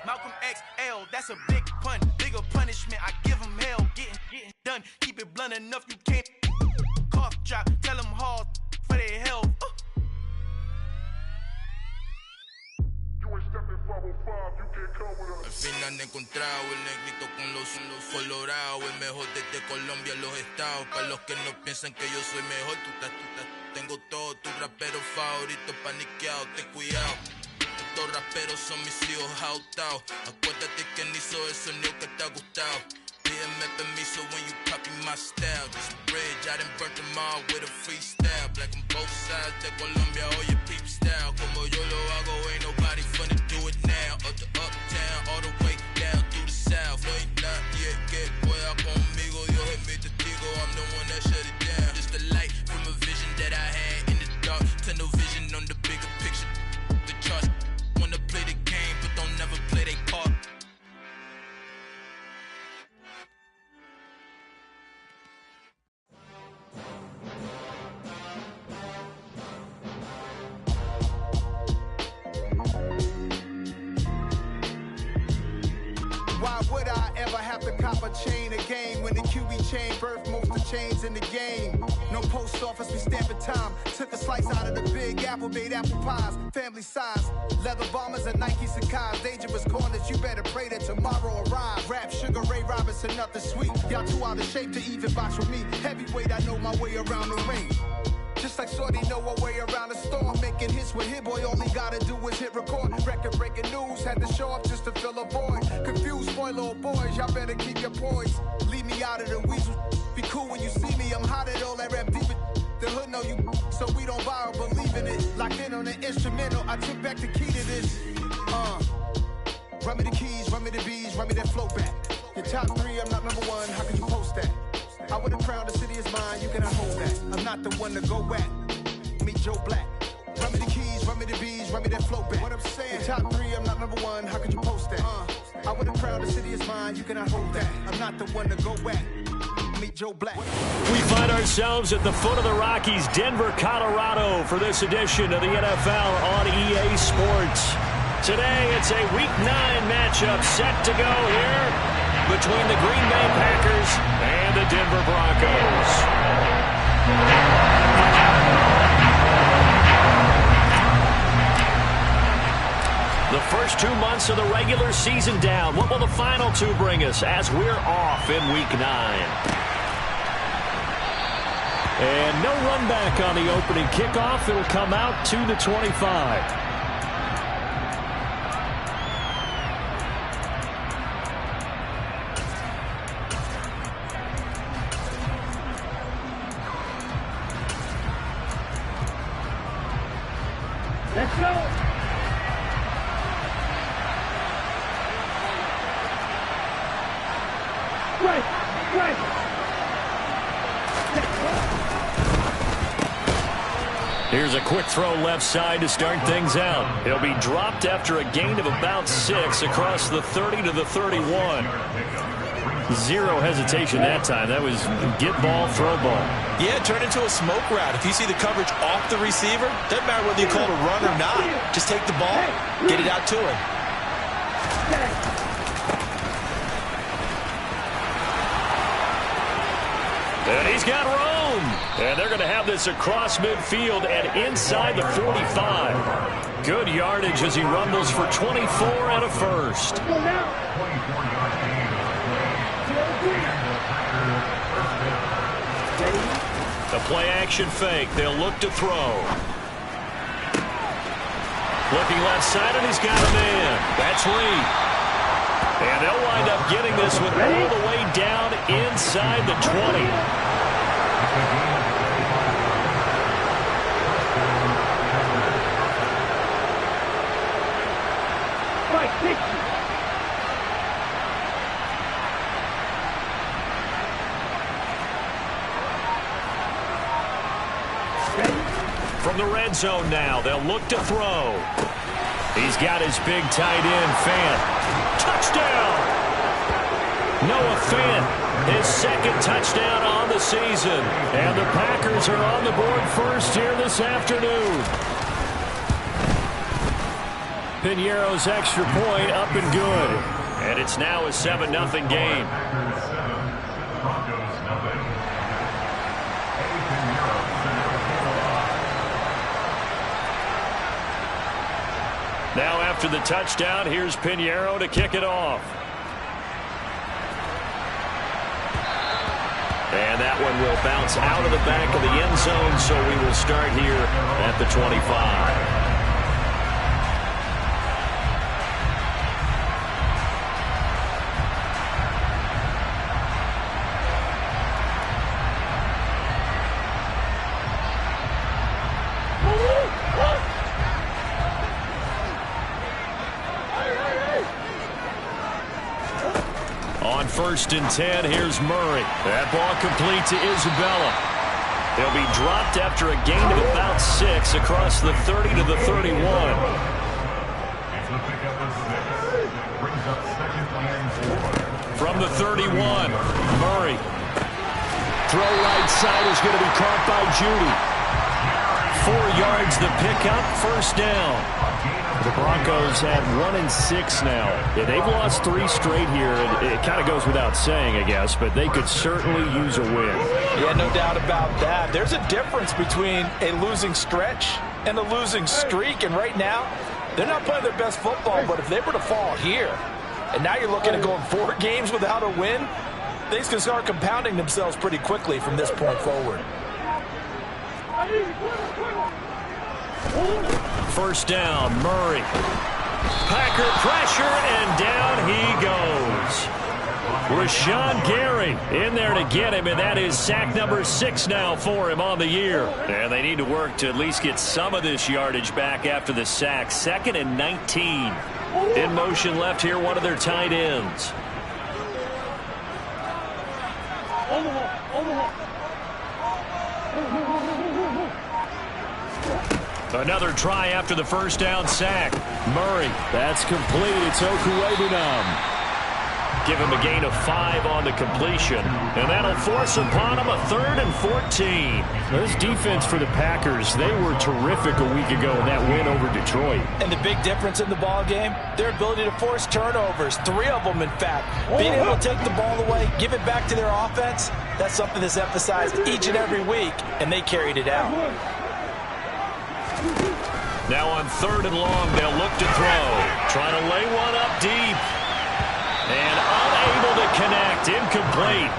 Malcolm XL, that's a big pun. Bigger punishment, I give him hell. Getting done, keep it blunt enough, you can't cough drop. Tell them hard for their health. Al final he encontrado el negrito con los colorados, el mejor desde Colombia a los estados. Para los que no piensan que yo soy mejor, tengo todo, tus raperos favoritos paniqueados, ten cuidado. Estos raperos son mis hijos jautados. Acuérdate que ni hizo el sonido que te ha gustado. Pídeme permiso when you copy my style. This bridge, I done burnt them all with a freestyle. Black on both sides de Colombia, oye peep style. Como yo lo hago, ain't nobody finna do it now. Up to uptown, all the way down through the south. No ain't not yet, que pueda conmigo. Dios es mi testigo, I'm the one that shut it down. Just a light from a vision that I had in the dark. Tunnel vision on the bigger picture. The charts wanna play the game, but don't never play their part. Why would I ever have to cop a chain again when the QB chain birthed most of chains in the game? No post office, we stamping time. Took a slice out of the big apple, made apple pies, family size. Leather bombers and Nike Sacai's. Dangerous corners, you better pray that tomorrow arrives. Rap, Sugar Ray Robinson, nothing sweet. Y'all too out of shape to even box with me. Heavyweight, I know my way around the ring. Just like Shorty know her way around the storm. Making hits with Hit Boy, all he gotta do is hit record. Record breaking news, had to show up just to fill a void. Confused, spoiled little boys, y'all better keep your poise. Leave me out of the weasel. Be cool when you see me, I'm hot at all that rap deep. The hood know you, so we don't borrow, believe in it. Locked in on the instrumental, I took back the key to this. Run me the keys, run me the bees, run me that flow back. Your top three, I'm not number one, how can you post that? I would have crowned the city is mine, you cannot hold that. I'm not the one to go back. Meet Joe Black. Run me the keys, run me the bees, run me that flow back. What I'm saying, top three, I'm not number one, how could you post that? I would have crowned the city is mine, you cannot hold that. I'm not the one to go back. Meet Joe Black. We find ourselves at the foot of the Rockies, Denver, Colorado, for this edition of the NFL on EA Sports. Today, it's a Week 9 matchup set to go here between the Green Bay Packers and the Denver Broncos. The first 2 months of the regular season down. What will the final two bring us as we're off in Week 9? And no run back on the opening kickoff. It'll come out to the 25. Let's go! Right! Here's a quick throw left side to start things out. He'll be dropped after a gain of about 6 across the 30 to the 31. Zero hesitation that time. That was get ball, throw ball. Yeah, turn into a smoke route. If you see the coverage off the receiver, doesn't matter whether you call it a run or not. Just take the ball, get it out to him. And he's got room. And they're going to have this across midfield and inside the 45. Good yardage as he rumbles for 24 and a first. The play-action fake. They'll look to throw. Looking left side, and he's got a man. That's Reed. And they'll wind up getting this one all the way down inside the 20. From the red zone now, they'll look to throw. He's got his big tight end, Fant. Touchdown! Noah Fant, his second touchdown on the season. And the Packers are on the board first here this afternoon. Piñeiro's extra point up and good. And it's now a 7-0 game. Now after the touchdown, here's Piñeiro to kick it off. And that one will bounce out of the back of the end zone, so we will start here at the 25. On 1st and 10, here's Murray. That ball complete to Isabella. They'll be dropped after a gain of about 6 across the 30 to the 31. From the 31, Murray. Throw right side is going to be caught by Judy. 4 yards the pickup, 1st down. The Broncos have 1-6 now. Yeah, they've lost 3 straight here. It kind of goes without saying, I guess, but they could certainly use a win. Yeah, no doubt about that. There's a difference between a losing stretch and a losing streak, and right now, they're not playing their best football, but if they were to fall here, and now you're looking at going 4 games without a win, things can start compounding themselves pretty quickly from this point forward. 1st down, Murray. Packer pressure, and down he goes. Rashawn Gary in there to get him, and that is sack number 6 now for him on the year. And they need to work to at least get some of this yardage back after the sack. 2nd and 19. In motion left here, one of their tight ends. Another try after the 1st down sack. Murray, that's complete. It's Okuwebunam. Give him a gain of 5 on the completion. And that'll force upon him a 3rd and 14. This defense for the Packers, they were terrific a week ago in that win over Detroit. And the big difference in the ball game, their ability to force turnovers. 3 of them, in fact. Being able to take the ball away, give it back to their offense, that's something that's emphasized each and every week, and they carried it out. Now on 3rd and long, they'll look to throw. Trying to lay one up deep. And unable to connect. Incomplete.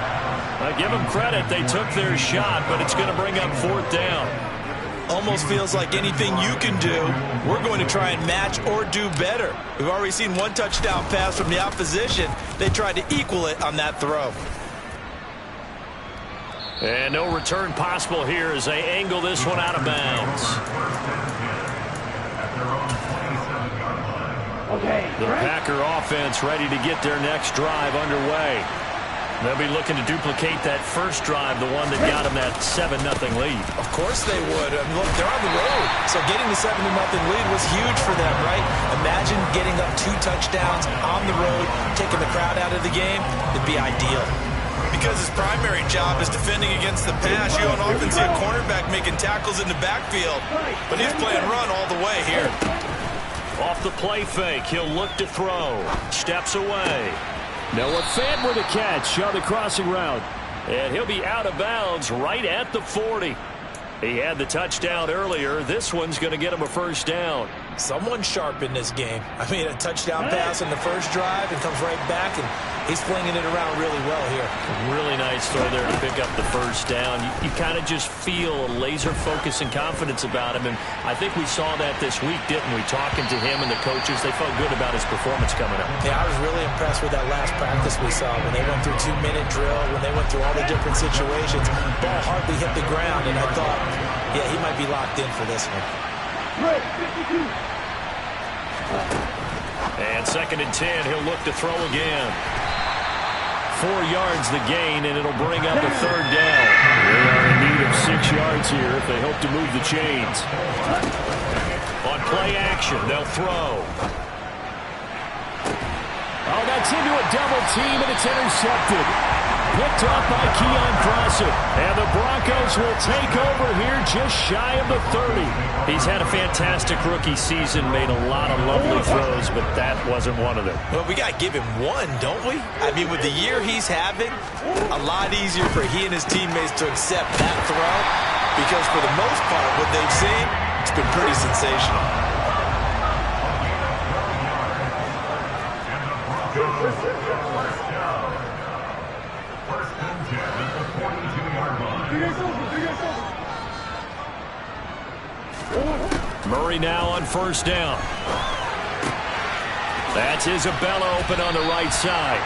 I give them credit. They took their shot, but it's going to bring up 4th down. Almost feels like anything you can do, we're going to try and match or do better. We've already seen 1 touchdown pass from the opposition. They tried to equal it on that throw. And no return possible here as they angle this one out of bounds. The Packer offense ready to get their next drive underway. They'll be looking to duplicate that first drive, the one that got them that 7-0 lead. Of course they would. I mean, look, they're on the road. So getting the 7-0 lead was huge for them, right? Imagine getting up 2 touchdowns on the road, taking the crowd out of the game. It'd be ideal. Because his primary job is defending against the pass. You don't often see a cornerback making tackles in the backfield. But he's playing run all the way here. Off the play fake, he'll look to throw. Steps away. Noah Fant with a catch on the crossing route. And he'll be out of bounds right at the 40. He had the touchdown earlier. This one's going to get him a 1st down. Someone sharp in this game. I mean, a touchdown pass on the first drive and comes right back, and he's flinging it around really well here. Really nice throw there to pick up the 1st down. You kind of just feel a laser focus and confidence about him, and I think we saw that this week, didn't we? Talking to him and the coaches, they felt good about his performance coming up. Yeah, I was really impressed with that last practice we saw when they went through 2-minute drill, when they went through all the different situations. Ball hardly hit the ground, and I thought, yeah, he might be locked in for this one. And 2nd and 10, he'll look to throw again. 4 yards the gain, and it'll bring up a 3rd down. They are in need of 6 yards here if they hope to move the chains. On play action, they'll throw. Oh, that's into a double team, and it's intercepted. picked off by Keon Crossett. And the Broncos will take over here just shy of the 30. He's had a fantastic rookie season, made a lot of lovely throws, but that wasn't one of them. Well, we got to give him one, don't we? I mean, with the year he's having, a lot easier for he and his teammates to accept that throw, because for the most part, what they've seen, it's been pretty sensational. Murray now on first down. That's Isabella open on the right side.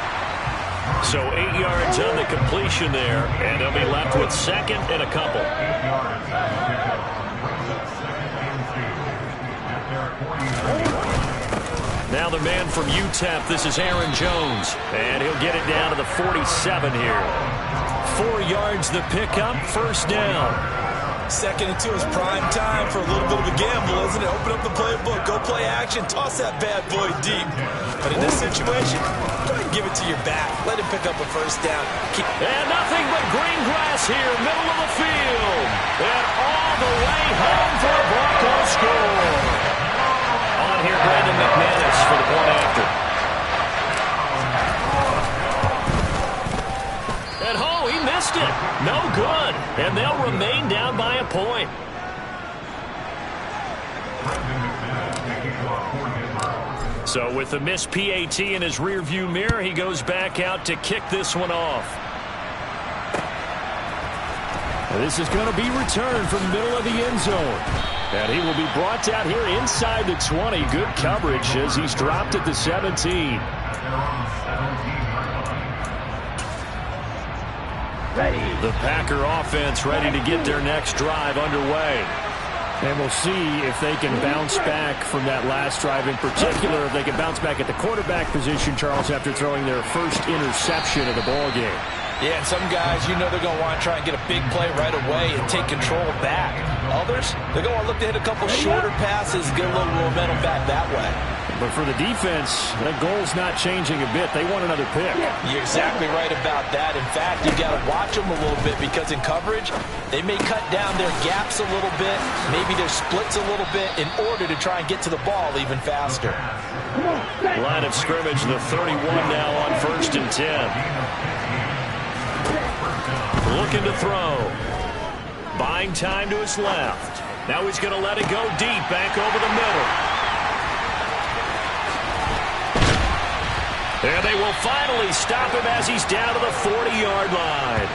So 8 yards on the completion there, and they'll be left with second and a couple. Now the man from UTEP, this is Aaron Jones, and he'll get it down to the 47 here. 4 yards the pickup, first down. 2nd and 2 is prime time for a little bit of a gamble, isn't it? Open up the playbook, go play action, toss that bad boy deep. But in this situation, go ahead and give it to your back. Let him pick up a first down. And nothing but green grass here, middle of the field. And all the way home for a Broncos score. On here, Brandon McManus for the point after. And oh, he missed it. No good. And they'll remain down by a point. So with the missed PAT in his rearview mirror, he goes back out to kick this one off. This is going to be returned from the middle of the end zone. And he will be brought down here inside the 20. Good coverage as he's dropped at the 17. The Packer offense ready to get their next drive underway. And we'll see if they can bounce back from that last drive, in particular if they can bounce back at the quarterback position, Charles, after throwing their first interception of the ball game. Yeah, and some guys, you know, they're going to want to try and get a big play right away and take control back. Others, they're going to look to hit a couple shorter passes, get a little momentum back that way. But for the defense, that goal's not changing a bit. They want another pick. You're exactly right about that. In fact, you've got to watch them a little bit, because in coverage, they may cut down their gaps a little bit, maybe their splits a little bit, in order to try and get to the ball even faster. Line of scrimmage, the 31 now on 1st and 10. Looking to throw. Buying time to his left. Now he's going to let it go deep, back over the middle. And they will finally stop him as he's down to the 40-yard line.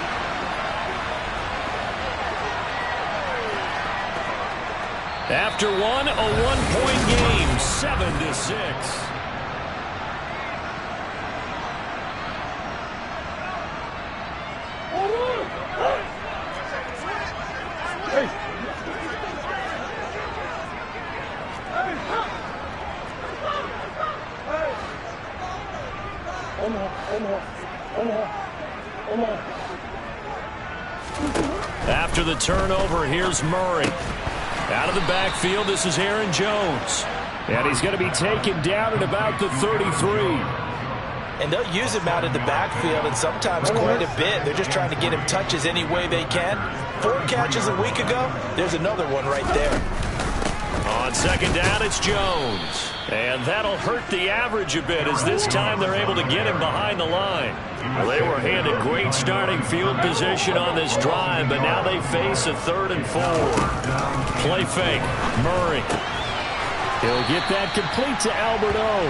After one, a one-point game, 7-6. After the turnover, here's Murray. Out of the backfield, this is Aaron Jones. And he's going to be taken down at about the 33. And they'll use him out in the backfield, and sometimes quite a bit. They're just trying to get him touches any way they can. 4 catches a week ago. There's another one right there. On second down, it's Jones. And that'll hurt the average a bit, as this time they're able to get him behind the line. Well, they were handed great starting field position on this drive, but now they face a 3rd and 4. Play fake. Murray. He'll get that complete to Albert O.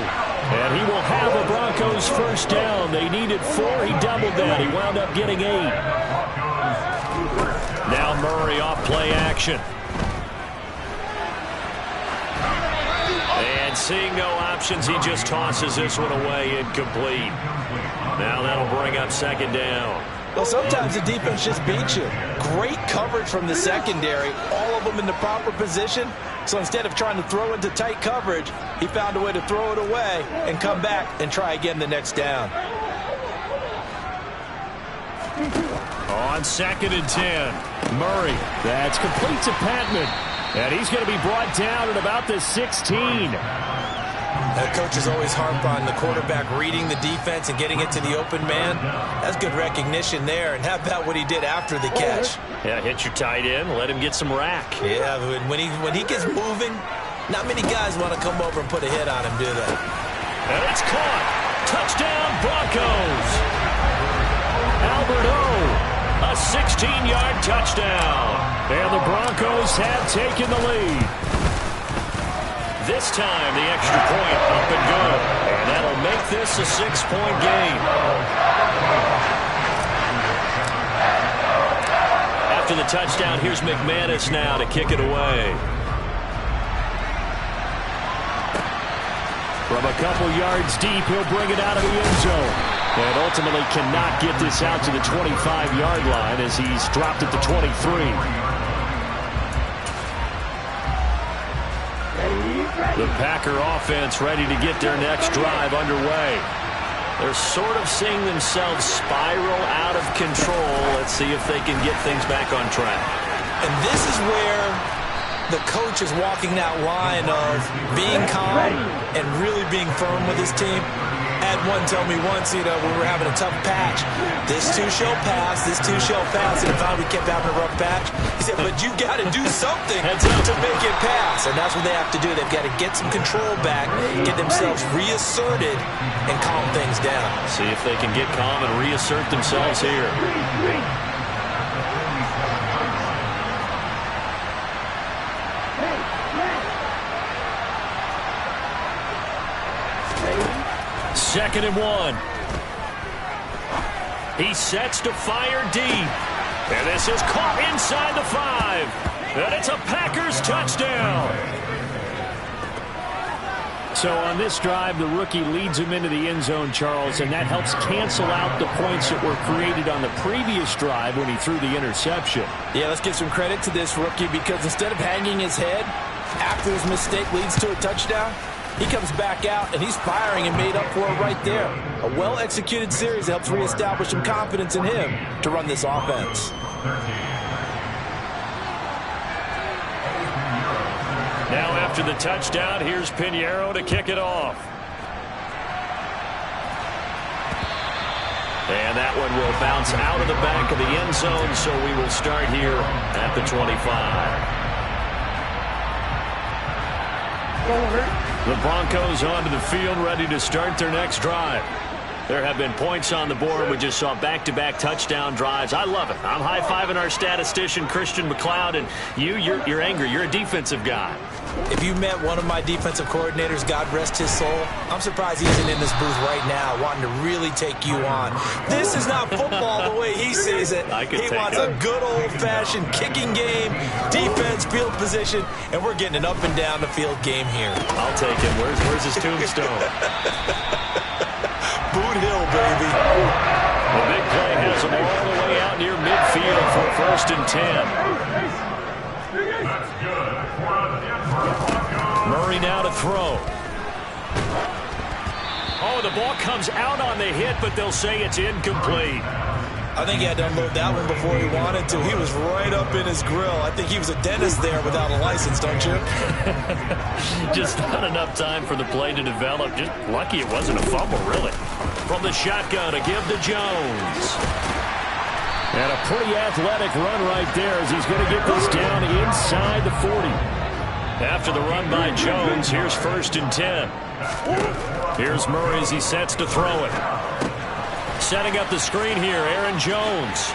And he will have a Broncos first down. They needed 4. He doubled that. He wound up getting 8. Now Murray off play action. And seeing no options, he just tosses this one away, incomplete. Now that'll bring up second down. Well, sometimes the defense just beats you. Great coverage from the secondary, all of them in the proper position. So instead of trying to throw into tight coverage, he found a way to throw it away and come back and try again the next down. On 2nd and 10, Murray. That's complete to Patman. And he's going to be brought down at about the 16. The coaches always harp on the quarterback reading the defense and getting it to the open man. That's good recognition there. And how about what he did after the catch? Yeah, hit your tight end, let him get some rack. Yeah, when he gets moving, not many guys want to come over and put a hit on him, do they? And it's caught. Touchdown, Broncos. Albert O, a 16-yard touchdown. And the Broncos have taken the lead. This time, the extra point up and good. And that'll make this a 6-point game. After the touchdown, here's McManus now to kick it away. From a couple yards deep, he'll bring it out of the end zone. And ultimately cannot get this out to the 25-yard line as he's dropped at the 23. The Packer offense ready to get their next drive underway. They're sort of seeing themselves spiral out of control. Let's see if they can get things back on track. And this is where the coach is walking that line of being calm and really being firm with his team. I had one tell me once, when we were having a tough patch, this too shall pass, this too shall pass, and finally we kept having a rough patch. He said, but you got to do something to make it pass, and that's what they have to do. They've got to get some control back, get themselves reasserted, and calm things down. See if they can get calm and reassert themselves here. Second and 1. He sets to fire deep. And this is caught inside the 5. And it's a Packers touchdown. So on this drive, the rookie leads him into the end zone, Charles, and that helps cancel out the points that were created on the previous drive when he threw the interception. Yeah, let's give some credit to this rookie because instead of hanging his head after his mistake leads to a touchdown, he comes back out, and he's firing and made up for it right there. A well-executed series helps reestablish some confidence in him to run this offense. Now after the touchdown, here's Pinheiro to kick it off. And that one will bounce out of the back of the end zone, so we will start here at the 25. The Broncos onto the field, ready to start their next drive. There have been points on the board. We just saw back-to-back touchdown drives. I love it. I'm high-fiving our statistician, Christian McLeod, and you're angry. You're a defensive guy. If you met one of my defensive coordinators, God rest his soul, I'm surprised he isn't in this booth right now wanting to really take you on. This is not football the way he sees it. He wants a good old-fashioned kicking game, defense, field position, and we're getting an up-and-down-the-field game here. I'll take him. Where's his tombstone? Boot Hill, baby. The big play has him all the way out near midfield for 1st and 10. Murray now to throw. Oh, the ball comes out on the hit, but they'll say it's incomplete. I think he had to unload that one before he wanted to. He was right up in his grill. I think he was a dentist there without a license, don't you? Just not enough time for the play to develop. Just lucky it wasn't a fumble, really. From the shotgun to give to Jones. And a pretty athletic run right there as he's going to get this down inside the 40. After the run by Jones, here's 1st and 10. Here's Murray as he sets to throw it. Setting up the screen here, Aaron Jones.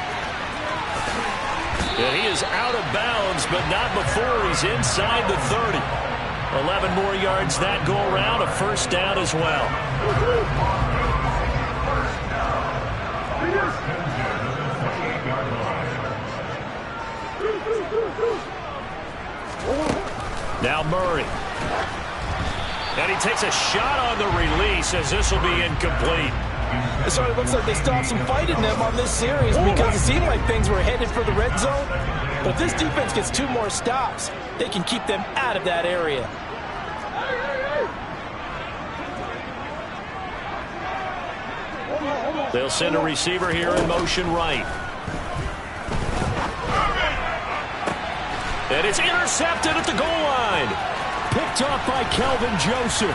And he is out of bounds, but not before he's inside the 30. 11 more yards that go around, a 1st down as well. Now Murray. And he takes a shot on the release as this will be incomplete. It sort of looks like they still have some fight in them on this series because it seemed like things were headed for the red zone. But if this defense gets 2 more stops, they can keep them out of that area. They'll send a receiver here in motion right. And it's intercepted at the goal line. Picked off by Kelvin Joseph.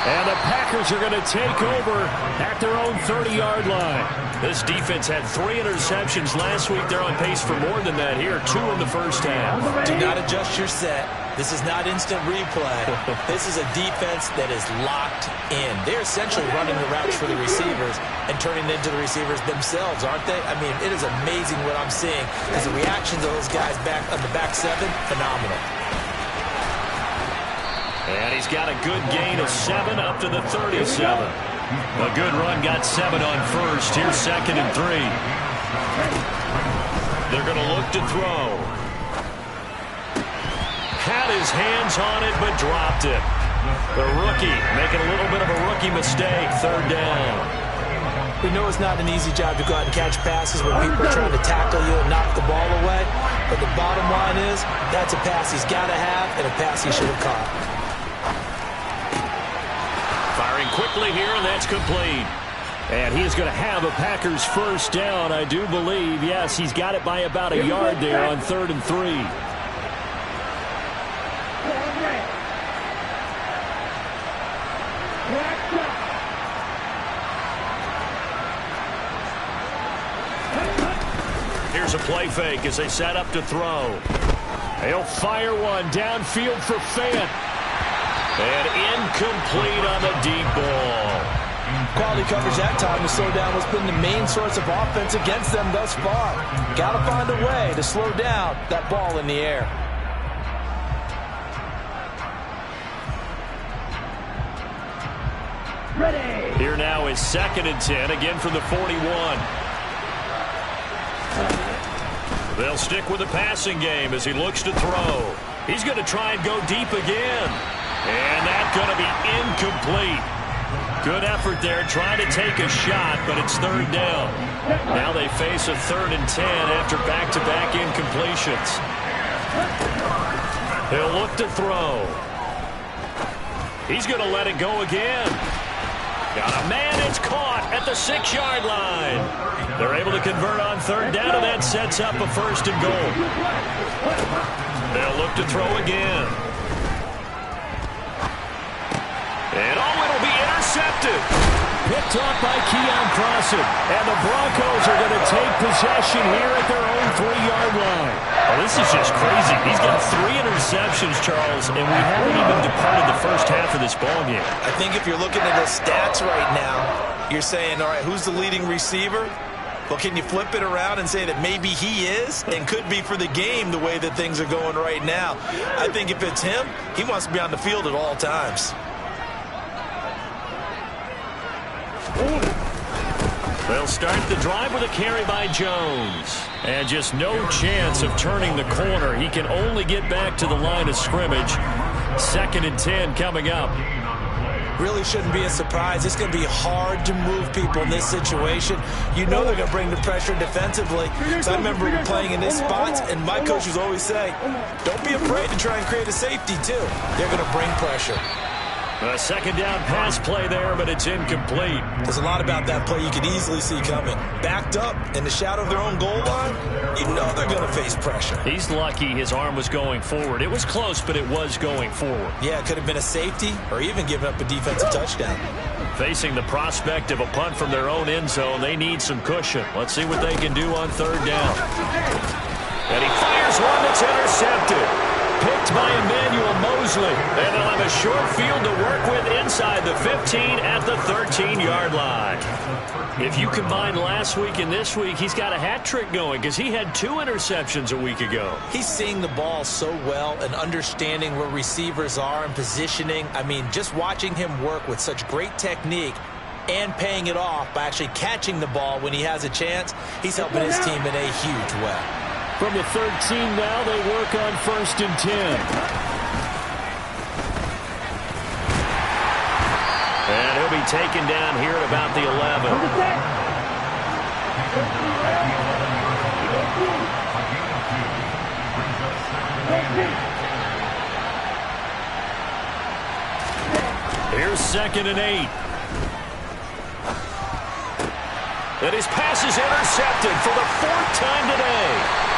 And the Packers are going to take over at their own 30-yard line. This defense had 3 interceptions last week. They're on pace for more than that here, 2 in the first half. Do not adjust your set. This is not instant replay. This is a defense that is locked in. They're essentially running the routes for the receivers and turning it into the receivers themselves, aren't they? I mean, it is amazing what I'm seeing as the reactions of those guys back on the back 7, phenomenal. And he's got a good gain of 7 up to the 37. A good run got 7 on first. Here's 2nd and 3. They're going to look to throw. Had his hands on it, but dropped it. The rookie making a little bit of a rookie mistake. 3rd down. We know it's not an easy job to go out and catch passes when people are trying to tackle you and knock the ball away. But the bottom line is, that's a pass he's got to have and a pass he should have caught. Firing quickly here, and that's complete. And he is going to have a Packers 1st down, I do believe. Yes, he's got it by about a yard there on 3rd and 3. Here's a play fake as they set up to throw. He'll fire one downfield for Fant. And incomplete on the deep ball. Quality coverage that time to slow down what's been the main source of offense against them thus far. Got to find a way to slow down that ball in the air. Ready. Here now is 2nd and 10, again from the 41. They'll stick with the passing game as he looks to throw. He's going to try and go deep again. And that's going to be incomplete. Good effort there, trying to take a shot, but it's 3rd down. Now they face a 3rd and 10 after back-to-back incompletions. He'll look to throw. He's going to let it go again. Got a man, it's caught at the 6-yard line. They're able to convert on 3rd down, and that sets up a 1st and goal. They'll look to throw again. And it'll be intercepted. Picked off by Keon Crossan. And the Broncos are going to take possession here at their own 3-yard line. Oh, this is just crazy. He's got 3 interceptions, Charles, and we haven't even departed the first half of this ballgame. I think if you're looking at his stats right now, you're saying, all right, who's the leading receiver? Well, can you flip it around and say that maybe he is and could be for the game the way that things are going right now? I think if it's him, he wants to be on the field at all times. They'll start the drive with a carry by Jones. And just no chance of turning the corner. He can only get back to the line of scrimmage. 2nd and 10 coming up. Really shouldn't be a surprise. It's going to be hard to move people in this situation. You know they're going to bring the pressure defensively. So I remember playing in this spot, and my coaches always say, don't be afraid to try and create a safety, too. They're going to bring pressure. A 2nd down pass play there, but it's incomplete. There's a lot about that play you could easily see coming. Backed up in the shadow of their own goal line, you know they're going to face pressure. He's lucky his arm was going forward. It was close, but it was going forward. Yeah, it could have been a safety or even given up a defensive touchdown. Facing the prospect of a punt from their own end zone, they need some cushion. Let's see what they can do on 3rd down. And he fires one that's intercepted. Picked by Emmanuel Mosley. And they'll have a short field to work with inside the 15 at the 13-yard line. If you combine last week and this week, he's got a hat trick going because he had 2 interceptions a week ago. He's seeing the ball so well and understanding where receivers are and positioning. I mean, just watching him work with such great technique and paying it off by actually catching the ball when he has a chance, he's helping his team in a huge way. From the 13 now, they work on 1st and 10. And he'll be taken down here at about the 11. Here's 2nd and 8. And his pass is intercepted for the 4th time today.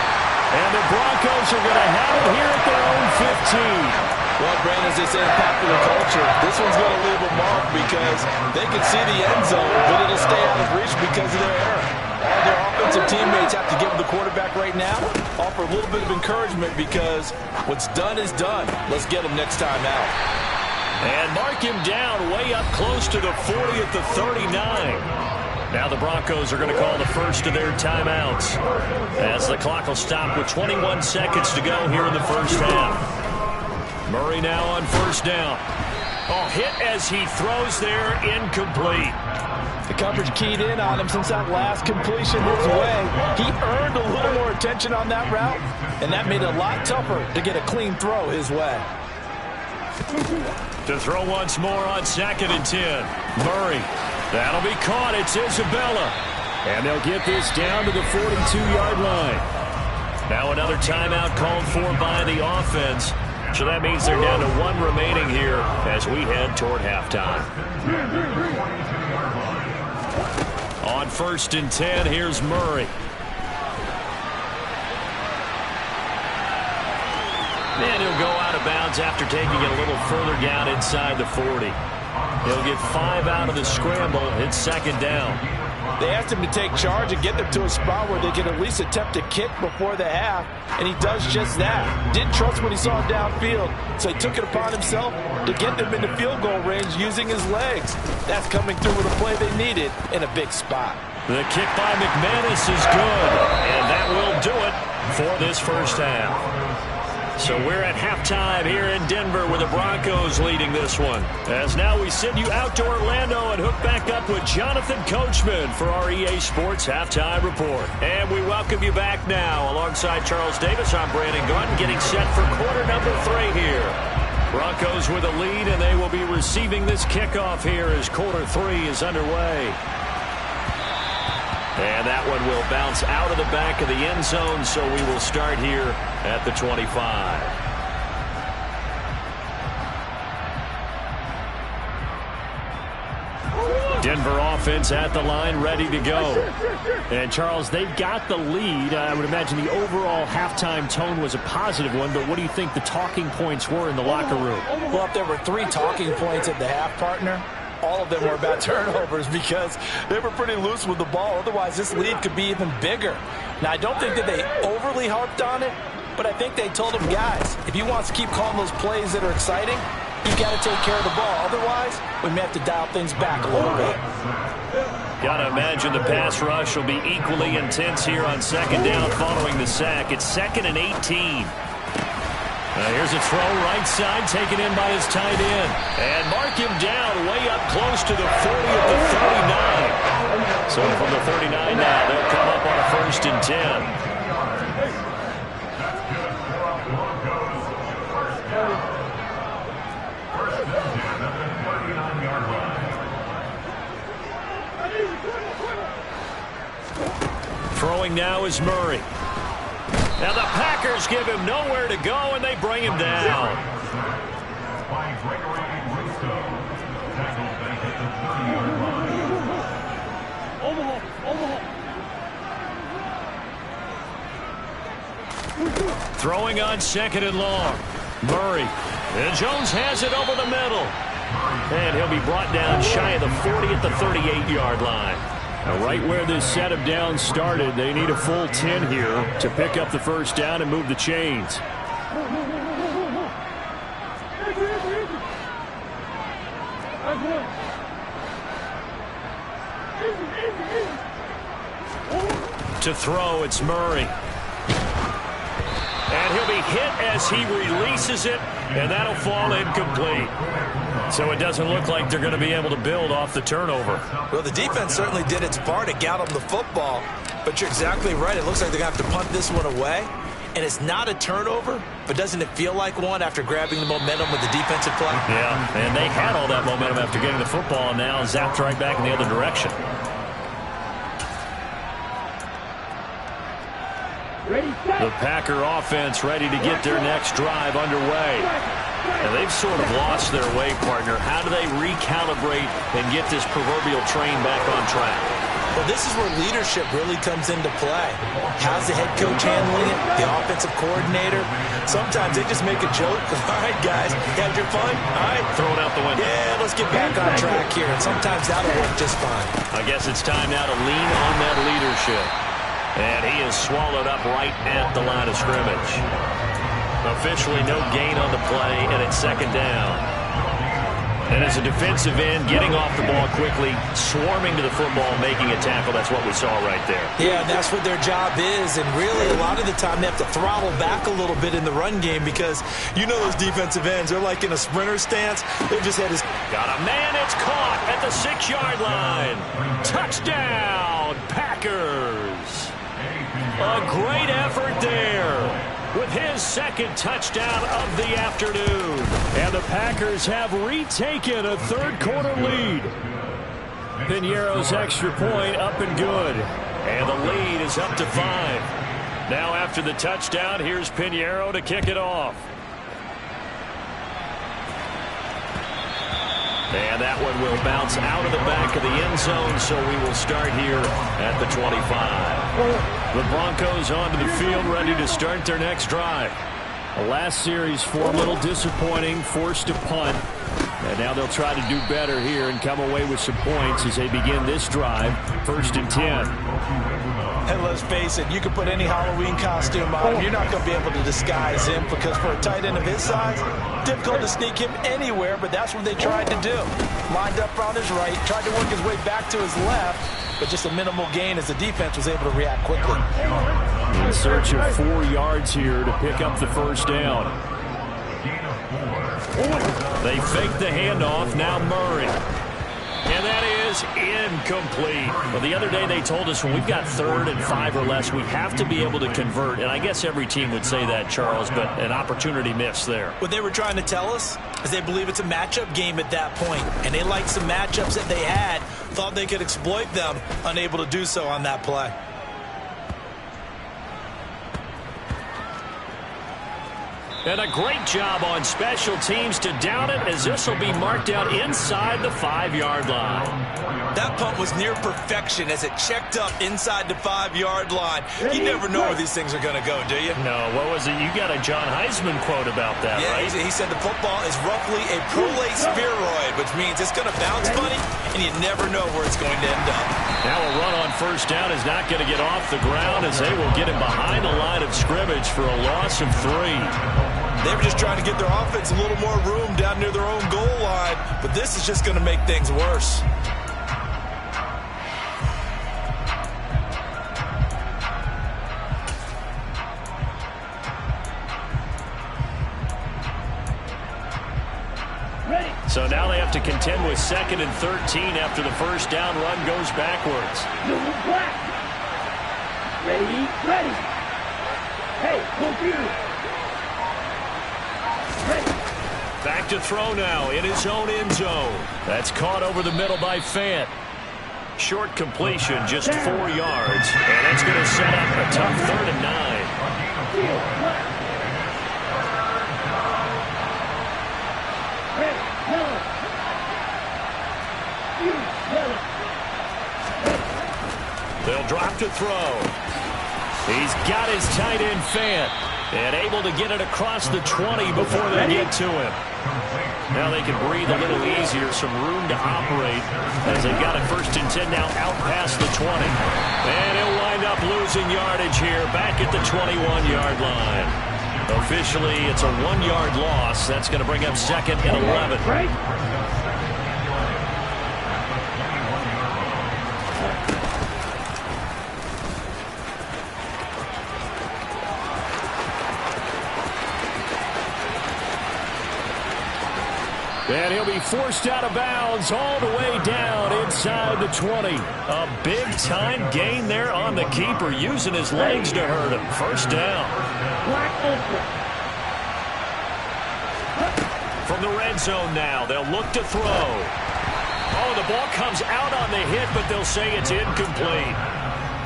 And the Broncos are going to have it here at their own 15. Well, Brandon, as they say in popular culture, this one's going to leave a mark because they can see the end zone, but it'll stay out of reach because of their error. All their offensive teammates have to give the quarterback right now, offer a little bit of encouragement because what's done is done. Let's get him next time out. And mark him down way up close to the 40 at the 39. Now the Broncos are going to call the first of their timeouts as the clock will stop with 21 seconds to go here in the first half. Murray now on first down. Oh, hit as he throws there, incomplete. The coverage keyed in on him since that last completion his way. He earned a little more attention on that route, and that made it a lot tougher to get a clean throw his way. To throw once more on 2nd and 10. Murray. That'll be caught. It's Isabella. And they'll get this down to the 42-yard line. Now another timeout called for by the offense. So that means they're down to 1 remaining here as we head toward halftime. On 1st and 10, here's Murray. And he'll go out of bounds after taking it a little further down inside the 40. He'll get 5 out of the scramble. It's 2nd down. They asked him to take charge and get them to a spot where they can at least attempt a kick before the half, and he does just that. Didn't trust what he saw downfield, so he took it upon himself to get them into field goal range using his legs. That's coming through with a play they needed in a big spot. The kick by McManus is good, and that will do it for this first half. So we're at halftime here in Denver with the Broncos leading this one. As now we send you out to Orlando and hook back up with Jonathan Coachman for our EA Sports Halftime Report. And we welcome you back now. Alongside Charles Davis, I'm Brandon Gaudin, getting set for quarter number 3 here. Broncos with a lead, and they will be receiving this kickoff here as quarter 3 is underway. And that one will bounce out of the back of the end zone, so we will start here at the 25. Denver offense at the line, ready to go. And, Charles, they've got the lead. I would imagine the overall halftime tone was a positive one, but what do you think the talking points were in the locker room? Well, if there were 3 talking points at the half, partner, all of them were about turnovers because they were pretty loose with the ball. Otherwise, this lead could be even bigger. Now, I don't think that they overly harped on it, but I think they told them, guys, if you want to keep calling those plays that are exciting, you've got to take care of the ball. Otherwise, we may have to dial things back a little bit. Got to imagine the pass rush will be equally intense here on 2nd down following the sack. It's 2nd and 18. Here's a throw right side taken in by his tight end. And mark him down way up close to the 40 at the 39. So from the 39 now, they'll come up on a 1st and 10. Throwing now is Murray. Now the Packers give him nowhere to go, and they bring him down. Throwing on 2nd and long. Murray. And Jones has it over the middle. And he'll be brought down shy of the 40 at the 38-yard line. Now, right where this set of downs started, they need a full 10 here to pick up the first down and move the chains. To throw, it's Murray. And he'll be hit as he releases it, and that'll fall incomplete. So it doesn't look like they're going to be able to build off the turnover. Well, the defense certainly did its part to get them the football, but you're exactly right. It looks like they're going to have to punt this one away, and it's not a turnover, but doesn't it feel like one after grabbing the momentum with the defensive play? Yeah, and they had all that momentum after getting the football, and now zapped right back in the other direction. The Packer offense ready to get their next drive underway. And they've sort of lost their way, partner. How do they recalibrate and get this proverbial train back on track? Well, this is where leadership really comes into play. How's the head coach handling it? The offensive coordinator? Sometimes they just make a joke. All right, guys, you had your fun? All right. Throw it out the window. Yeah, let's get back on track here. And sometimes that'll work just fine. I guess it's time now to lean on that leadership. And he is swallowed up right at the line of scrimmage. Officially no gain on the play, and it's second down. And as a defensive end, getting off the ball quickly, swarming to the football, making a tackle, that's what we saw right there. Yeah, that's what their job is. And really, a lot of the time, they have to throttle back a little bit in the run game because you know those defensive ends, they're like in a sprinter stance. They just had his... Got a man, it's caught at the 6-yard line. Touchdown, Packers. A great effort there with his second touchdown of the afternoon. And the Packers have retaken a third-quarter lead. Piñeiro's extra point up and good. And the lead is up to 5. Now after the touchdown, here's Piñeiro to kick it off. And that one will bounce out of the back of the end zone, so we will start here at the 25. The Broncos onto the field, ready to start their next drive. The last series, for a little disappointing, forced to punt. And now they'll try to do better here and come away with some points as they begin this drive, 1st and 10. And let's face it, you can put any Halloween costume on him. You're not going to be able to disguise him because for a tight end of his size, difficult to sneak him anywhere, but that's what they tried to do. Lined up on his right, tried to work his way back to his left, but just a minimal gain as the defense was able to react quickly. In search of 4 yards here to pick up the first down. They fake the handoff, now Murray. And that is incomplete. Well, the other day they told us when we've got 3rd and 5 or less, we have to be able to convert. And I guess every team would say that, Charles, but an opportunity missed there. What they were trying to tell us is they believe it's a matchup game at that point. And they liked some matchups that they had, thought they could exploit them, unable to do so on that play. And a great job on special teams to down it, as this will be marked out inside the 5-yard line. That punt was near perfection as it checked up inside the 5-yard line. You never know where these things are going to go, do you? No, what was it? You got a John Heisman quote about that, right? He said the football is roughly a prolate spheroid, which means it's going to bounce funny, and you never know where it's going to end up. Now a run on first down is not going to get off the ground as they will get him behind the line of scrimmage for a loss of 3. They were just trying to get their offense a little more room down near their own goal line, but this is just going to make things worse. So now they have to contend with 2nd and 13 after the first down run goes backwards. Ready. Hey, computer. Back to throw now in his own end zone. That's caught over the middle by Fant. Short completion, just 4 yards. And that's going to set up a tough 3rd and 9. They'll drop to throw. He's got his tight end Fant. And able to get it across the 20 before they get to him. Now they can breathe a little easier, some room to operate as they've got a 1st and 10 now out past the 20. And he'll wind up losing yardage here back at the 21-yard line. Officially, it's a 1-yard loss. That's going to bring up 2nd and 11. And he'll be forced out of bounds all the way down inside the 20. A big-time gain there on the keeper, using his legs to hurt him. First down. From the red zone now, they'll look to throw. Oh, the ball comes out on the hit, but they'll say it's incomplete.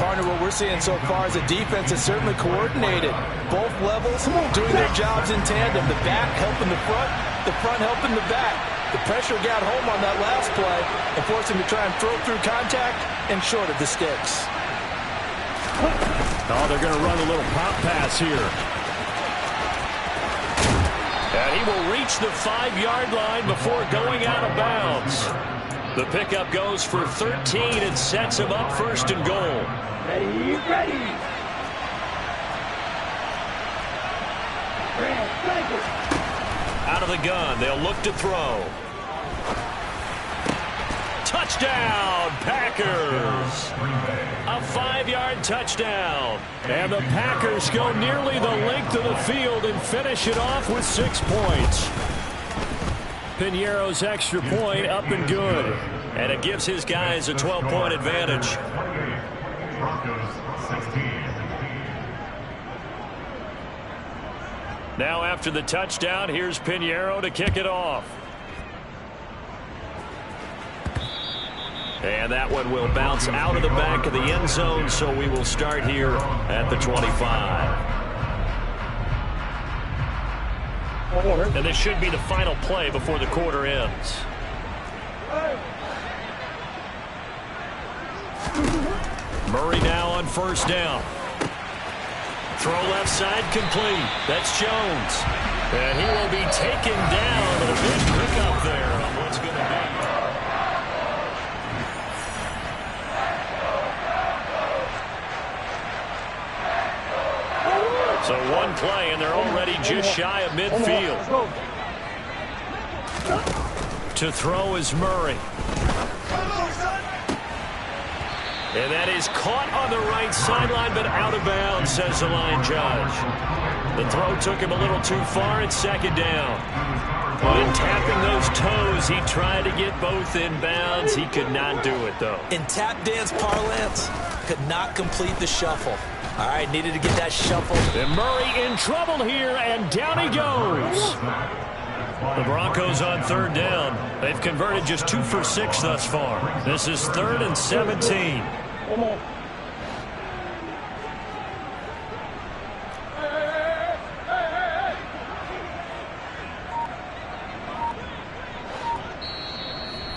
Partner, what we're seeing so far is a defense that's certainly coordinated. Both levels doing their jobs in tandem. The back helping the front helping the back. The pressure got home on that last play and forced him to try and throw through contact and short of the sticks. Oh, they're going to run a little pop pass here. And he will reach the 5-yard line before going out of bounds. The pickup goes for 13 and sets him up first and goal. Ready. Out of the gun, they'll look to throw. Touchdown, Packers! A 5-yard touchdown. And the Packers go nearly the length of the field and finish it off with 6 points. Piñeiro's extra point up and good. And it gives his guys a 12-point advantage. Now after the touchdown, here's Piñeiro to kick it off. And that one will bounce out of the back of the end zone, so we will start here at the 25. And this should be the final play before the quarter ends. Murray now on first down. Throw left side complete. That's Jones. And he will be taken down. A big pickup there on what's going to be. So one play, and they're already just shy of midfield. To throw is Murray. And that is caught on the right sideline, but out of bounds, says the line judge. The throw took him a little too far at second down. But in tapping those toes, he tried to get both in bounds. He could not do it, though. In tap dance parlance, could not complete the shuffle. All right, needed to get that shuffle. And Murray in trouble here, and down he goes. The Broncos on third down. They've converted just 2 for 6 thus far. This is 3rd and 17.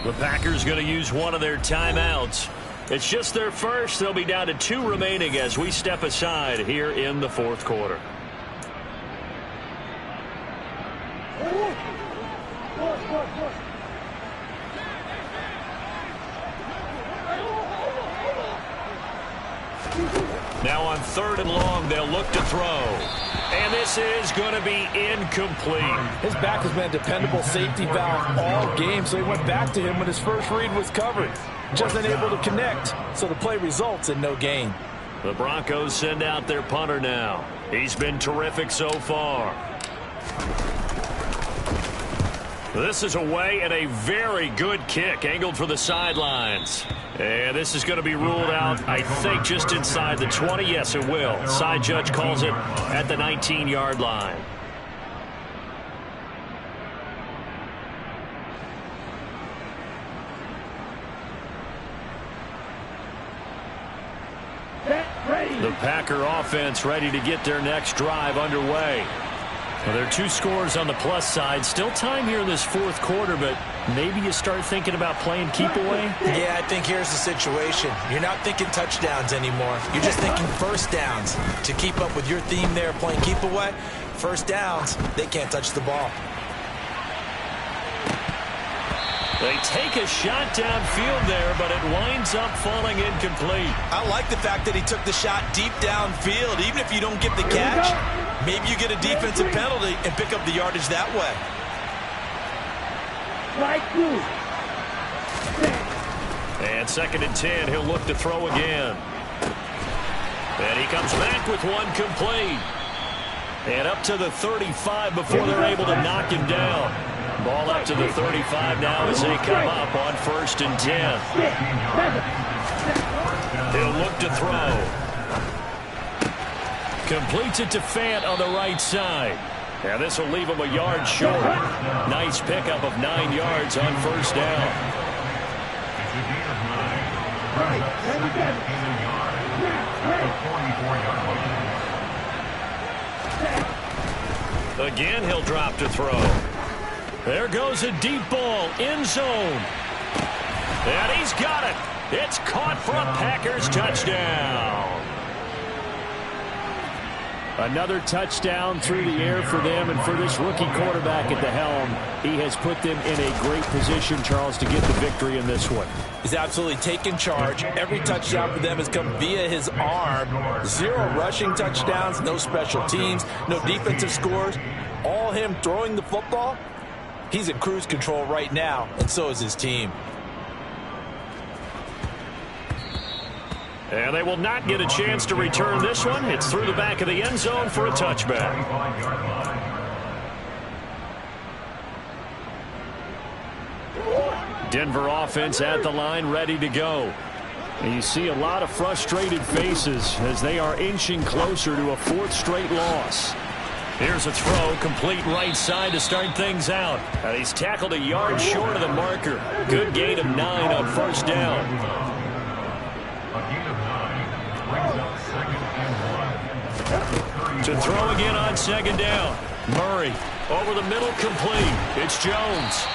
The Packers going to use one of their timeouts. It's just their first. They'll be down to 2 remaining as we step aside here in the fourth quarter. Now on 3rd and long, they'll look to throw. And this is going to be incomplete. His back has been a dependable safety valve all game, so he went back to him when his first read was covered. Just unable to connect, so the play results in no gain. The Broncos send out their punter now. He's been terrific so far. This is away and a very good kick, angled for the sidelines. And this is going to be ruled out, I think, just inside the 20. Yes, it will. Side judge calls it at the 19-yard line. The Packer offense ready to get their next drive underway. Well, there are 2 scores on the plus side. Still time here in this fourth quarter, but maybe you start thinking about playing keep away? Yeah, I think here's the situation. You're not thinking touchdowns anymore. You're just thinking first downs. To keep up with your theme there, playing keep away, first downs, they can't touch the ball. They take a shot downfield there, but it winds up falling incomplete. I like the fact that he took the shot deep downfield. Even if you don't get the catch, maybe you get a defensive penalty and pick up the yardage that way. And 2nd and 10, he'll look to throw again. And he comes back with one complete. And up to the 35 before they're able to knock him down. Ball up to the 35 now as they come up on 1st and 10. He'll look to throw. Completes it to Fant on the right side. And this will leave him a yard short. Nice pickup of 9 yards on 1st down. Again, he'll drop to throw. There goes a deep ball, end zone. And he's got it. It's caught for a Packers touchdown. Another touchdown through the air for them, and for this rookie quarterback at the helm, he has put them in a great position, Charles, to get the victory in this one. He's absolutely taken charge. Every touchdown for them has come via his arm. 0 rushing touchdowns, no special teams, no defensive scores. All him throwing the football. He's in cruise control right now, and so is his team. And they will not get a chance to return this one. It's through the back of the end zone for a touchback. Denver offense at the line, ready to go. And you see a lot of frustrated faces as they are inching closer to a 4th straight loss. Here's a throw, complete right side to start things out. And he's tackled a yard short of the marker. Good gain of 9 on first down. To throw again on second down. Murray over the middle, complete. It's Jones.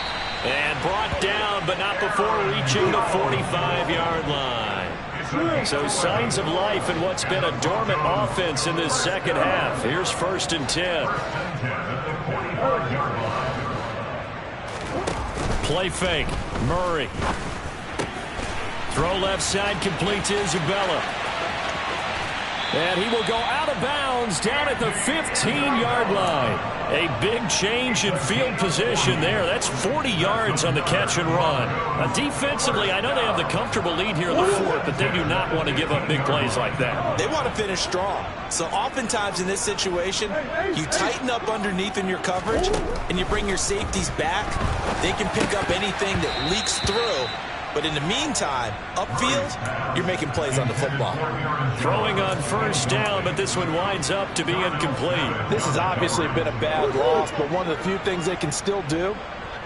And brought down, but not before reaching the 45-yard line. So signs of life in what's been a dormant offense in this second half. Here's 1st and 10. Play fake. Murray. Throw left side, complete to Isabella. And he will go out of bounds down at the 15-yard line. A big change in field position there. That's 40 yards on the catch and run. Defensively, I know they have the comfortable lead here in the 4th, but they do not want to give up big plays like that. They want to finish strong. So oftentimes in this situation, you tighten up underneath in your coverage, and you bring your safeties back. They can pick up anything that leaks through. But in the meantime, upfield, you're making plays on the football. Throwing on first down, but this one winds up to be incomplete. This has obviously been a bad loss, but one of the few things they can still do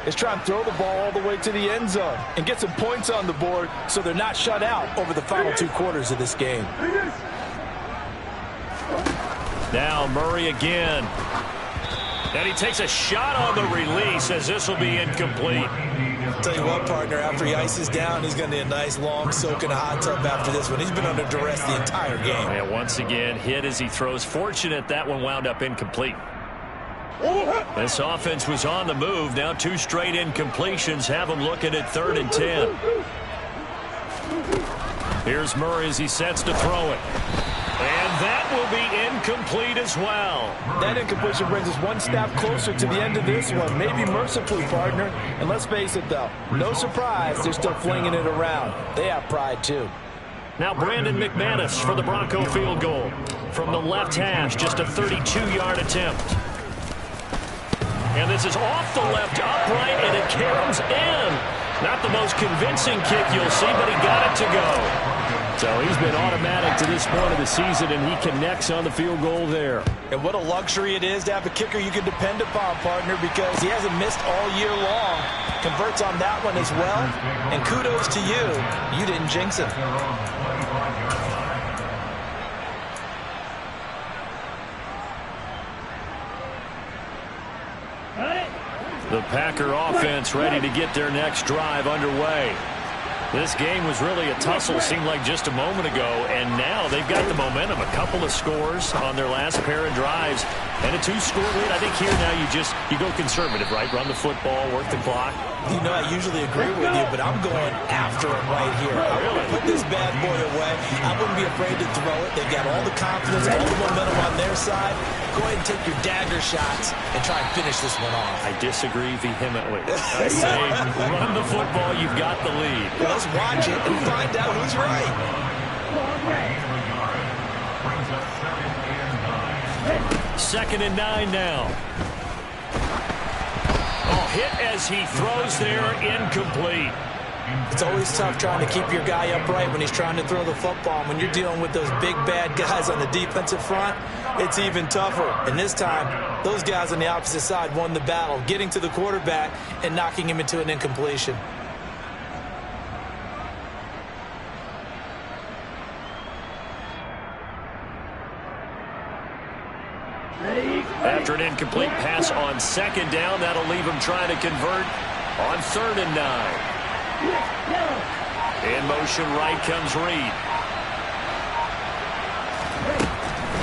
is try and throw the ball all the way to the end zone and get some points on the board so they're not shut out over the final 2 quarters of this game. Now Murray again. And he takes a shot on the release as this will be incomplete. I'll tell you what, partner, after he ices down, he's going to need a nice long soak in a hot tub after this one. He's been under duress the entire game. And once again, hit as he throws. Fortunate that one wound up incomplete. This offense was on the move. Now 2 straight incompletions have them looking at 3rd and 10. Here's Murray as he sets to throw it. And that will be incomplete as well. That incompletion brings us one step closer to the end of this one. Maybe mercifully, partner. And let's face it, though, no surprise, they're still flinging it around. They have pride, too. Now Brandon McManus for the Bronco field goal. From the left hash, just a 32-yard attempt. And this is off the left upright, and it caroms in. Not the most convincing kick you'll see, but he got it to go. So he's been automatic to this point of the season, and he connects on the field goal there. And what a luxury it is to have a kicker you can depend upon, partner, because he hasn't missed all year long. Converts on that one as well. And kudos to you. You didn't jinx him. The Packer offense ready to get their next drive underway. This game was really a tussle, seemed like just a moment ago, and now they've got the momentum. A couple of scores on their last pair of drives, and a 2-score lead. I think here now you go conservative, right? Run the football, work the clock. You know, I usually agree with you, but I'm going after him right here. I want to put this bad boy away. I wouldn't be afraid to throw it. They've got all the confidence, all the momentum on their side. Go ahead and take your dagger shots and try and finish this one off. I disagree vehemently. I say run the football, you've got the lead. Well, let's watch it and find out who's right. Second and 9 now. Oh, hit as he throws there, incomplete. It's always tough trying to keep your guy upright when he's trying to throw the football. When you're dealing with those big, bad guys on the defensive front, it's even tougher. And this time, those guys on the opposite side won the battle, getting to the quarterback and knocking him into an incompletion. After an incomplete pass on second down, that'll leave him trying to convert on 3rd and 9. In motion right comes Reed.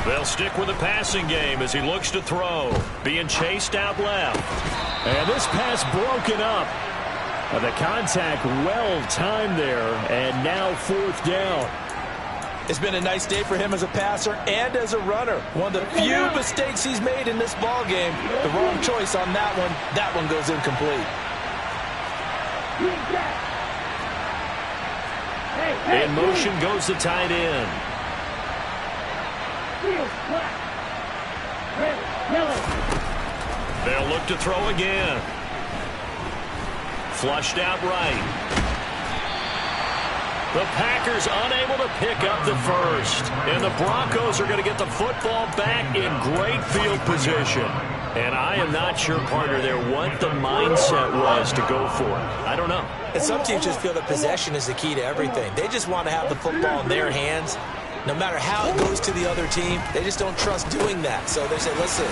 They'll stick with the passing game as he looks to throw. Being chased out left. And this pass broken up. The contact well timed there, and now 4th down. It's been a nice day for him as a passer and as a runner. One of the few mistakes he's made in this ball game. The wrong choice on that one. That one goes incomplete. In motion goes the tight end. They'll look to throw again. Flushed out right. The Packers unable to pick up the first. And the Broncos are going to get the football back in great field position. And I am not sure, partner, there what the mindset was to go for it. I don't know. And some teams just feel that possession is the key to everything. They just want to have the football in their hands. No matter how it goes to the other team, they just don't trust doing that. So they say, listen,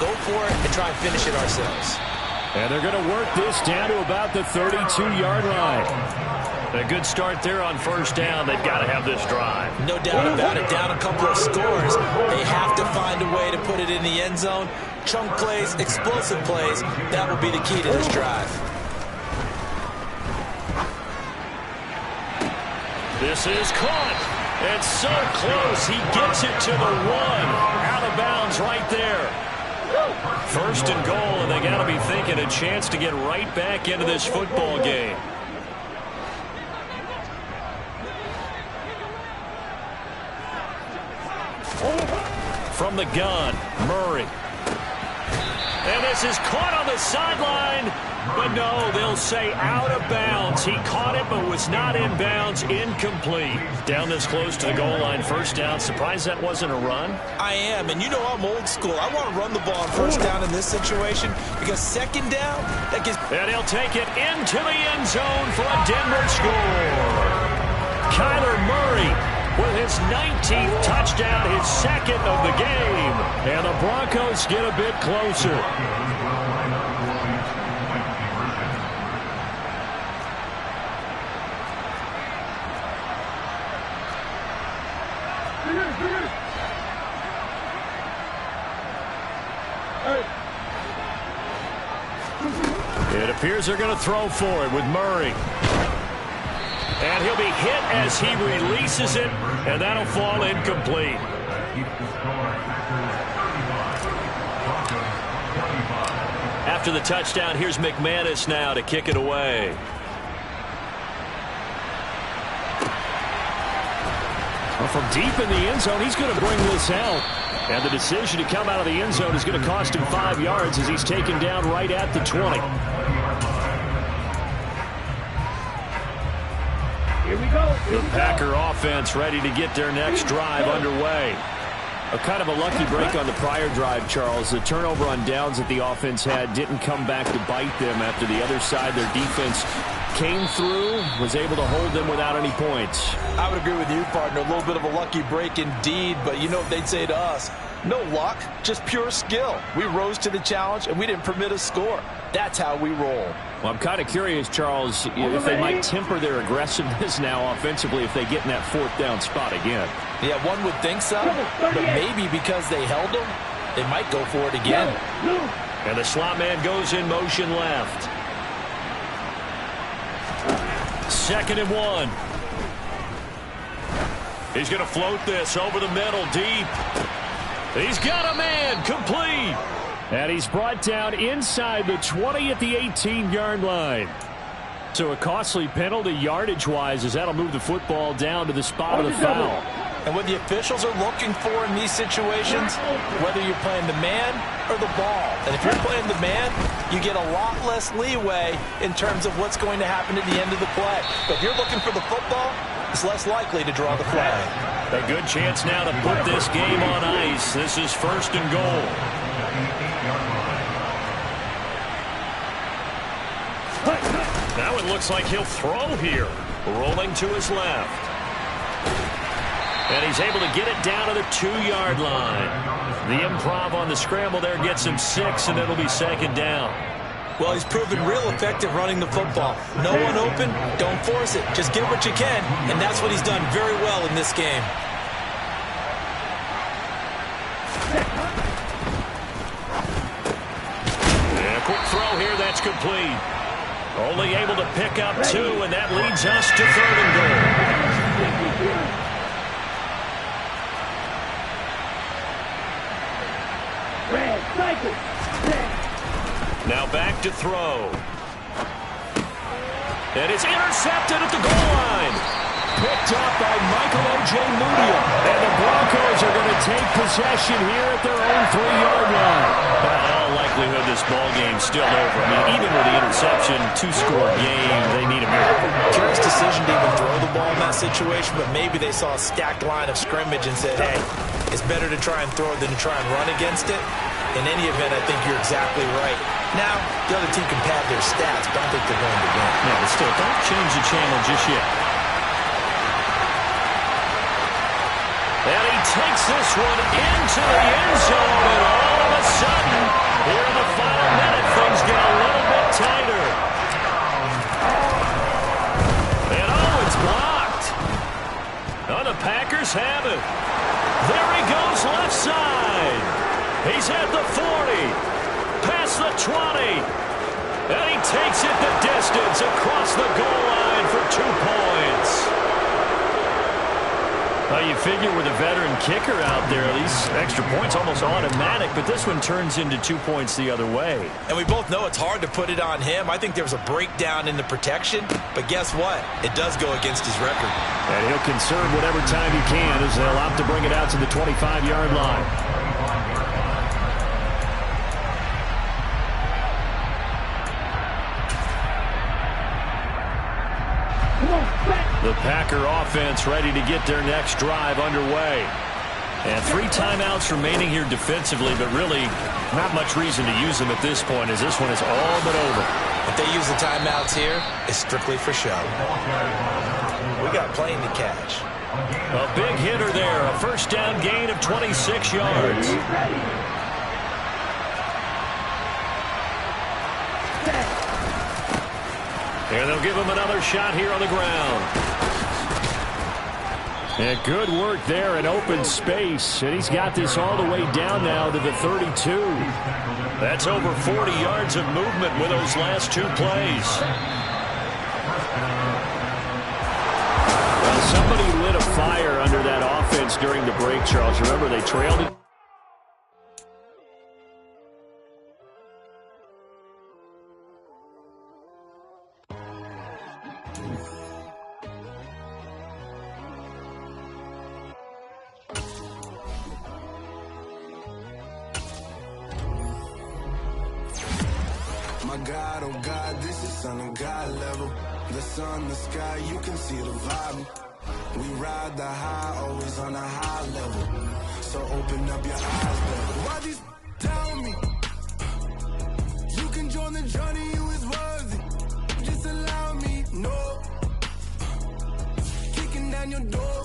go for it and try and finish it ourselves. And they're going to work this down to about the 32-yard line. A good start there on 1st down. They've got to have this drive. No doubt about it. Down a couple of scores. They have to find a way to put it in the end zone. Chunk plays, explosive plays. That will be the key to this drive. This is caught. It's so close. He gets it to the 1. Out of bounds right there. 1st and goal, and they got to be thinking a chance to get right back into this football game. From the gun, Murray. And this is caught on the sideline. But no, they'll say out of bounds. He caught it but was not in bounds. Incomplete. Down this close to the goal line. 1st down. Surprised that wasn't a run? I am. And you know I'm old school. I want to run the ball on 1st down in this situation because 2nd down, that gives... And he'll take it into the end zone for a Denver score. Kyler Murray with his 19th touchdown, his 2nd of the game. And the Broncos get a bit closer. It appears they're going to throw for it with Murray. And he'll be hit as he releases it, and that'll fall incomplete. After the touchdown, here's McManus now to kick it away. Well, from deep in the end zone, he's going to bring this out. And the decision to come out of the end zone is going to cost him 5 yards as he's taken down right at the 20. Here we go. The Packer offense ready to get their next drive underway. A kind of a lucky break on the prior drive, Charles. The turnover on downs that the offense had didn't come back to bite them after the other side. Their defense came through, was able to hold them without any points. I would agree with you, partner. A little bit of a lucky break indeed, but you know what they'd say to us? No luck, just pure skill. We rose to the challenge, and we didn't permit a score. That's how we roll. Well, I'm kind of curious, Charles, if they might temper their aggressiveness now offensively if they get in that 4th down spot again. Yeah, one would think so, but maybe because they held them, they might go for it again. And the slot man goes in motion left. 2nd and 1. He's going to float this over the middle deep. He's got a man complete. And he's brought down inside the 20 at the 18-yard line. So a costly penalty yardage-wise as that'll move the football down to the spot of the foul. And what the officials are looking for in these situations, whether you're playing the man or the ball. And if you're playing the man, you get a lot less leeway in terms of what's going to happen at the end of the play. But if you're looking for the football, it's less likely to draw the flag. A good chance now to put this game on ice. This is 1st and goal. Now it looks like he'll throw here. Rolling to his left. And he's able to get it down to the 2-yard line. The improv on the scramble there gets him 6, and it'll be second down. Well, he's proven real effective running the football. No one open, don't force it. Just get what you can, and that's what he's done very well in this game. And a quick throw here, that's complete. Only able to pick up 2, and that leads us to 3rd and goal. Now back to throw. And it's intercepted at the goal line. Picked up by Michael O.J. Moody. And the Broncos are going to take possession here at their own 3-yard line. Well, in all likelihood, this ball game's still over. I mean, even with the interception, 2-score game, they need a miracle. Curious decision to even throw the ball in that situation, but maybe they saw a stacked line of scrimmage and said, hey, it's better to try and throw than to try and run against it. In any event, I think you're exactly right. Now, the other team can pad their stats, but I don't think they're going to win. Yeah, but still, don't change the channel just yet. And he takes this one into the end zone, and all of a sudden, here in the final minute, things get a little bit tighter. And oh, it's blocked. Oh, the Packers have it. There he goes left side. He's at the 40, past the 20, and he takes it the distance across the goal line for 2 points. Well, you figure with a veteran kicker out there, these extra points almost automatic, but this one turns into 2 points the other way. And we both know it's hard to put it on him. I think there was a breakdown in the protection, but guess what? It does go against his record. And he'll conserve whatever time he can as they'll opt to bring it out to the 25-yard line. The Packer offense ready to get their next drive underway. And 3 timeouts remaining here defensively, but really not much reason to use them at this point as this one is all but over. If they use the timeouts here, it's strictly for show. We got playing to catch. A big hitter there, a first down gain of 26 yards. And they'll give him another shot here on the ground. And good work there in open space. And he's got this all the way down now to the 32. That's over 40 yards of movement with those last 2 plays. Well, somebody lit a fire under that offense during the break, Charles. Remember, they trailed it. God, oh God, this is on a God level. The sun, the sky, you can see the vibe. We ride the high, always on a high level. So open up your eyes, baby. Why these tell me? You can join the journey, you is worthy. Just allow me, no. Kicking down your door.